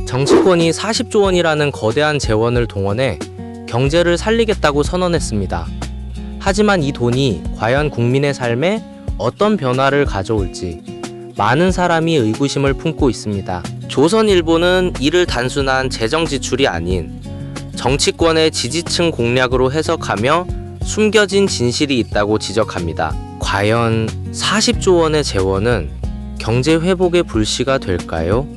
정치권이 40조 원이라는 거대한 재원을 동원해 경제를 살리겠다고 선언했습니다. 하지만 이 돈이 과연 국민의 삶에 어떤 변화를 가져올지 많은 사람이 의구심을 품고 있습니다. 조선일보는 이를 단순한 재정 지출이 아닌 정치권의 지지층 공략으로 해석하며 숨겨진 진실이 있다고 지적합니다. 과연 40조 원의 재원은 경제 회복의 불씨가 될까요?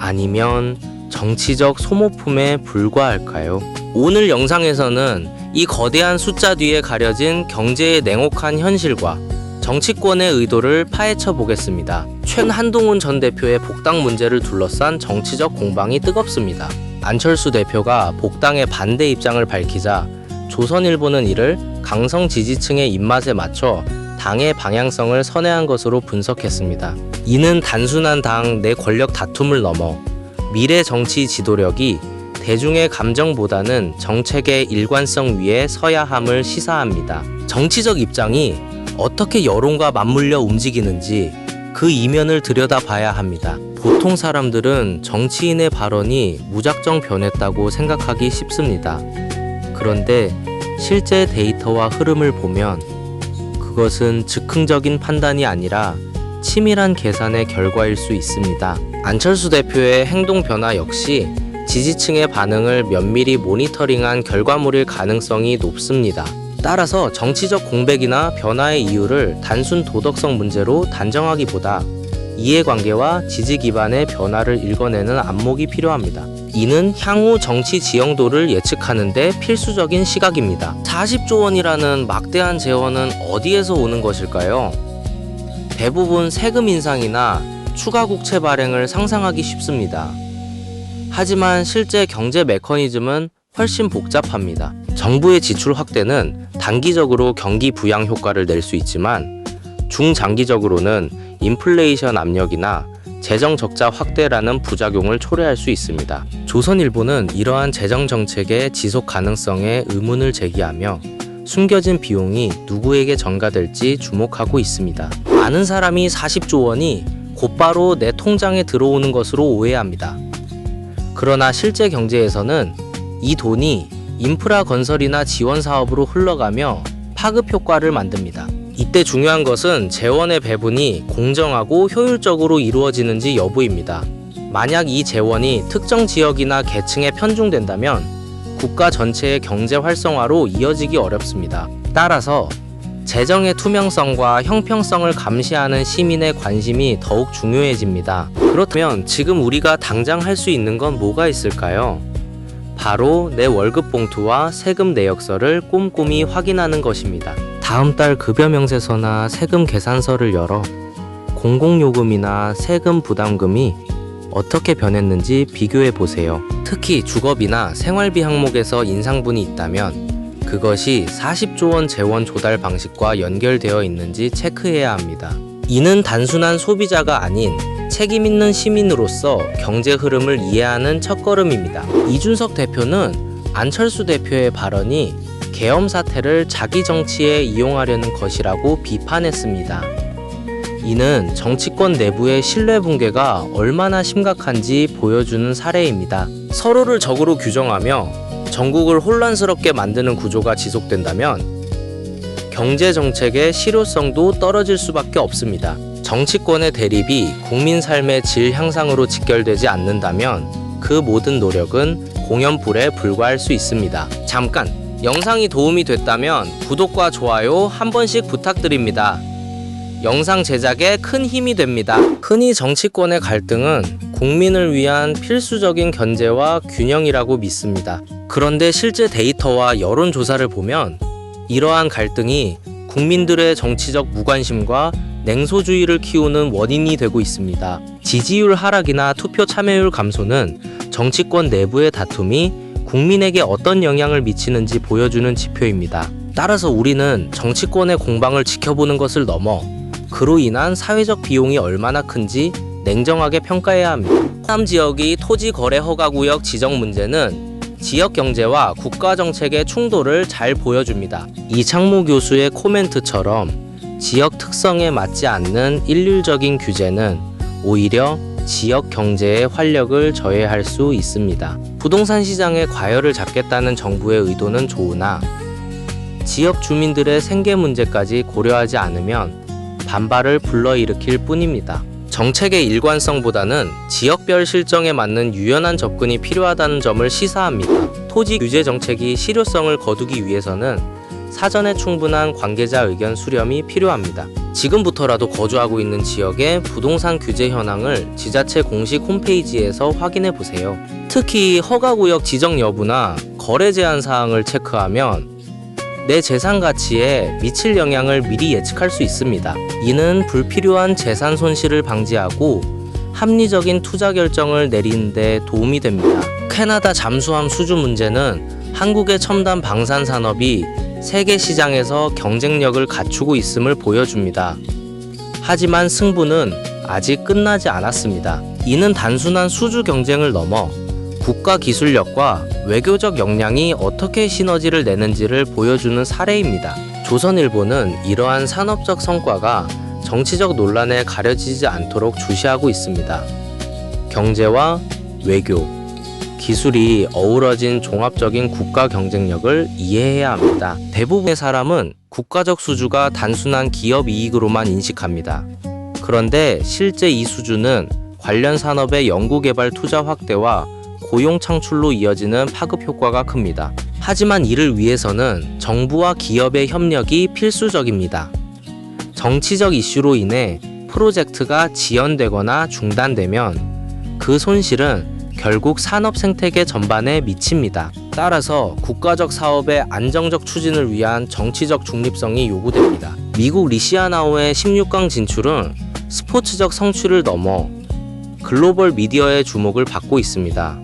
아니면 정치적 소모품에 불과할까요? 오늘 영상에서는 이 거대한 숫자 뒤에 가려진 경제의 냉혹한 현실과 정치권의 의도를 파헤쳐 보겠습니다. 최근 한동훈 전 대표의 복당 문제를 둘러싼 정치적 공방이 뜨겁습니다. 안철수 대표가 복당의 반대 입장을 밝히자 조선일보는 이를 강성 지지층의 입맛에 맞춰 당의 방향성을 선회한 것으로 분석했습니다. 이는 단순한 당 내 권력 다툼을 넘어 미래 정치 지도력이 대중의 감정보다는 정책의 일관성 위에 서야 함을 시사합니다. 정치적 입장이 어떻게 여론과 맞물려 움직이는지 그 이면을 들여다봐야 합니다. 보통 사람들은 정치인의 발언이 무작정 변했다고 생각하기 쉽습니다. 그런데 실제 데이터와 흐름을 보면 그것은 즉흥적인 판단이 아니라 치밀한 계산의 결과일 수 있습니다. 안철수 대표의 행동 변화 역시 지지층의 반응을 면밀히 모니터링한 결과물일 가능성이 높습니다. 따라서 정치적 공백이나 변화의 이유를 단순 도덕성 문제로 단정하기보다 이해관계와 지지 기반의 변화를 읽어내는 안목이 필요합니다. 이는 향후 정치 지형도를 예측하는 데 필수적인 시각입니다. 40조 원이라는 막대한 재원은 어디에서 오는 것일까요? 대부분 세금 인상이나 추가 국채 발행을 상상하기 쉽습니다. 하지만 실제 경제 메커니즘은 훨씬 복잡합니다. 정부의 지출 확대는 단기적으로 경기 부양 효과를 낼 수 있지만 중장기적으로는 인플레이션 압력이나 재정 적자 확대라는 부작용을 초래할 수 있습니다. 조선일보는 이러한 재정 정책의 지속 가능성에 의문을 제기하며 숨겨진 비용이 누구에게 전가될지 주목하고 있습니다. 많은 사람이 40조 원이 곧바로 내 통장에 들어오는 것으로 오해합니다. 그러나 실제 경제에서는 이 돈이 인프라 건설이나 지원 사업으로 흘러가며 파급 효과를 만듭니다. 이때 중요한 것은 재원의 배분이 공정하고 효율적으로 이루어지는지 여부입니다. 만약 이 재원이 특정 지역이나 계층에 편중된다면 국가 전체의 경제 활성화로 이어지기 어렵습니다. 따라서 재정의 투명성과 형평성을 감시하는 시민의 관심이 더욱 중요해집니다. 그렇다면 지금 우리가 당장 할 수 있는 건 뭐가 있을까요? 바로 내 월급 봉투와 세금 내역서를 꼼꼼히 확인하는 것입니다. 다음 달 급여 명세서나 세금 계산서를 열어 공공요금이나 세금 부담금이 어떻게 변했는지 비교해 보세요. 특히 주거비나 생활비 항목에서 인상분이 있다면 그것이 40조 원 재원 조달 방식과 연결되어 있는지 체크해야 합니다. 이는 단순한 소비자가 아닌 책임 있는 시민으로서 경제 흐름을 이해하는 첫걸음입니다. 이준석 대표는 안철수 대표의 발언이 계엄 사태를 자기 정치에 이용하려는 것이라고 비판했습니다. 이는 정치권 내부의 신뢰 붕괴가 얼마나 심각한지 보여주는 사례입니다. 서로를 적으로 규정하며 전국을 혼란스럽게 만드는 구조가 지속된다면 경제 정책의 실효성도 떨어질 수밖에 없습니다. 정치권의 대립이 국민 삶의 질 향상으로 직결되지 않는다면 그 모든 노력은 공연불에 불과할 수 있습니다. 잠깐! 영상이 도움이 됐다면 구독과 좋아요 한 번씩 부탁드립니다. 영상 제작에 큰 힘이 됩니다. 흔히 정치권의 갈등은 국민을 위한 필수적인 견제와 균형이라고 믿습니다. 그런데 실제 데이터와 여론조사를 보면 이러한 갈등이 국민들의 정치적 무관심과 냉소주의를 키우는 원인이 되고 있습니다. 지지율 하락이나 투표 참여율 감소는 정치권 내부의 다툼이 국민에게 어떤 영향을 미치는지 보여주는 지표입니다. 따라서 우리는 정치권의 공방을 지켜보는 것을 넘어 그로 인한 사회적 비용이 얼마나 큰지 냉정하게 평가해야 합니다. 호남 지역이 토지 거래 허가 구역 지정 문제는 지역 경제와 국가 정책의 충돌을 잘 보여줍니다. 이창무 교수의 코멘트처럼 지역 특성에 맞지 않는 일률적인 규제는 오히려 지역 경제의 활력을 저해할 수 있습니다. 부동산 시장의 과열을 잡겠다는 정부의 의도는 좋으나 지역 주민들의 생계 문제까지 고려하지 않으면 반발을 불러일으킬 뿐입니다. 정책의 일관성보다는 지역별 실정에 맞는 유연한 접근이 필요하다는 점을 시사합니다. 토지 규제 정책이 실효성을 거두기 위해서는 사전에 충분한 관계자 의견 수렴이 필요합니다. 지금부터라도 거주하고 있는 지역의 부동산 규제 현황을 지자체 공식 홈페이지에서 확인해 보세요. 특히 허가구역 지정 여부나 거래 제한 사항을 체크하면 내 재산 가치에 미칠 영향을 미리 예측할 수 있습니다. 이는 불필요한 재산 손실을 방지하고 합리적인 투자 결정을 내리는 데 도움이 됩니다. 캐나다 잠수함 수주 문제는 한국의 첨단 방산 산업이 세계 시장에서 경쟁력을 갖추고 있음을 보여줍니다. 하지만 승부는 아직 끝나지 않았습니다. 이는 단순한 수주 경쟁을 넘어 국가 기술력과 외교적 역량이 어떻게 시너지를 내는지를 보여주는 사례입니다. 조선일보는 이러한 산업적 성과가 정치적 논란에 가려지지 않도록 주시하고 있습니다. 경제와 외교, 기술이 어우러진 종합적인 국가 경쟁력을 이해해야 합니다. 대부분의 사람은 국가적 수주가 단순한 기업 이익으로만 인식합니다. 그런데 실제 이 수주는 관련 산업의 연구개발 투자 확대와 고용 창출로 이어지는 파급 효과가 큽니다. 하지만 이를 위해서는 정부와 기업의 협력이 필수적입니다. 정치적 이슈로 인해 프로젝트가 지연되거나 중단되면 그 손실은 결국 산업 생태계 전반에 미칩니다. 따라서 국가적 사업의 안정적 추진을 위한 정치적 중립성이 요구됩니다. 미국 리시아나오의 16강 진출은 스포츠적 성취를 넘어 글로벌 미디어의 주목을 받고 있습니다.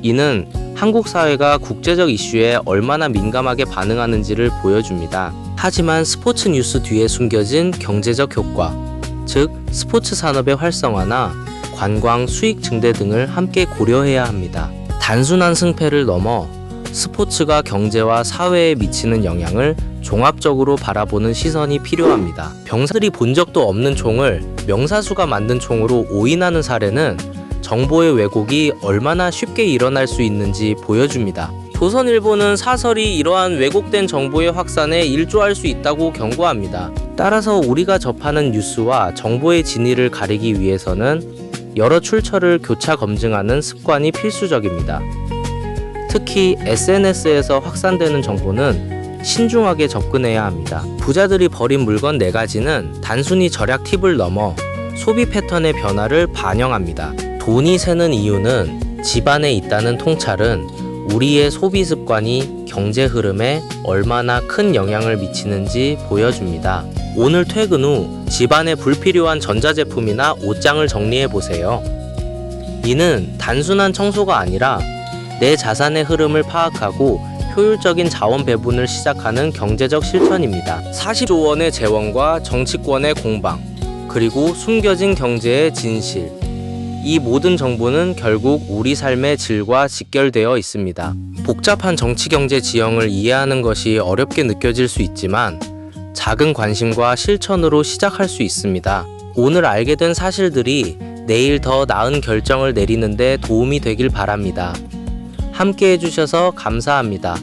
이는 한국 사회가 국제적 이슈에 얼마나 민감하게 반응하는지를 보여줍니다. 하지만 스포츠 뉴스 뒤에 숨겨진 경제적 효과, 즉 스포츠 산업의 활성화나 관광 수익 증대 등을 함께 고려해야 합니다. 단순한 승패를 넘어 스포츠가 경제와 사회에 미치는 영향을 종합적으로 바라보는 시선이 필요합니다. 병사들이 본 적도 없는 총을 명사수가 만든 총으로 오인하는 사례는 정보의 왜곡이 얼마나 쉽게 일어날 수 있는지 보여줍니다. 조선일보는 사설이 이러한 왜곡된 정보의 확산에 일조할 수 있다고 경고합니다. 따라서 우리가 접하는 뉴스와 정보의 진위를 가리기 위해서는 여러 출처를 교차 검증하는 습관이 필수적입니다. 특히 SNS에서 확산되는 정보는 신중하게 접근해야 합니다. 부자들이 버린 물건 4가지는 단순히 절약 팁을 넘어 소비 패턴의 변화를 반영합니다. 돈이 새는 이유는 집안에 있다는 통찰은 우리의 소비 습관이 경제 흐름에 얼마나 큰 영향을 미치는지 보여줍니다. 오늘 퇴근 후 집안에 불필요한 전자제품이나 옷장을 정리해 보세요. 이는 단순한 청소가 아니라 내 자산의 흐름을 파악하고 효율적인 자원 배분을 시작하는 경제적 실천입니다. 40조 원의 재원과 정치권의 공방, 그리고 숨겨진 경제의 진실. 이 모든 정보는 결국 우리 삶의 질과 직결되어 있습니다. 복잡한 정치-경제 지형을 이해하는 것이 어렵게 느껴질 수 있지만 작은 관심과 실천으로 시작할 수 있습니다. 오늘 알게 된 사실들이 내일 더 나은 결정을 내리는 데 도움이 되길 바랍니다. 함께 해주셔서 감사합니다.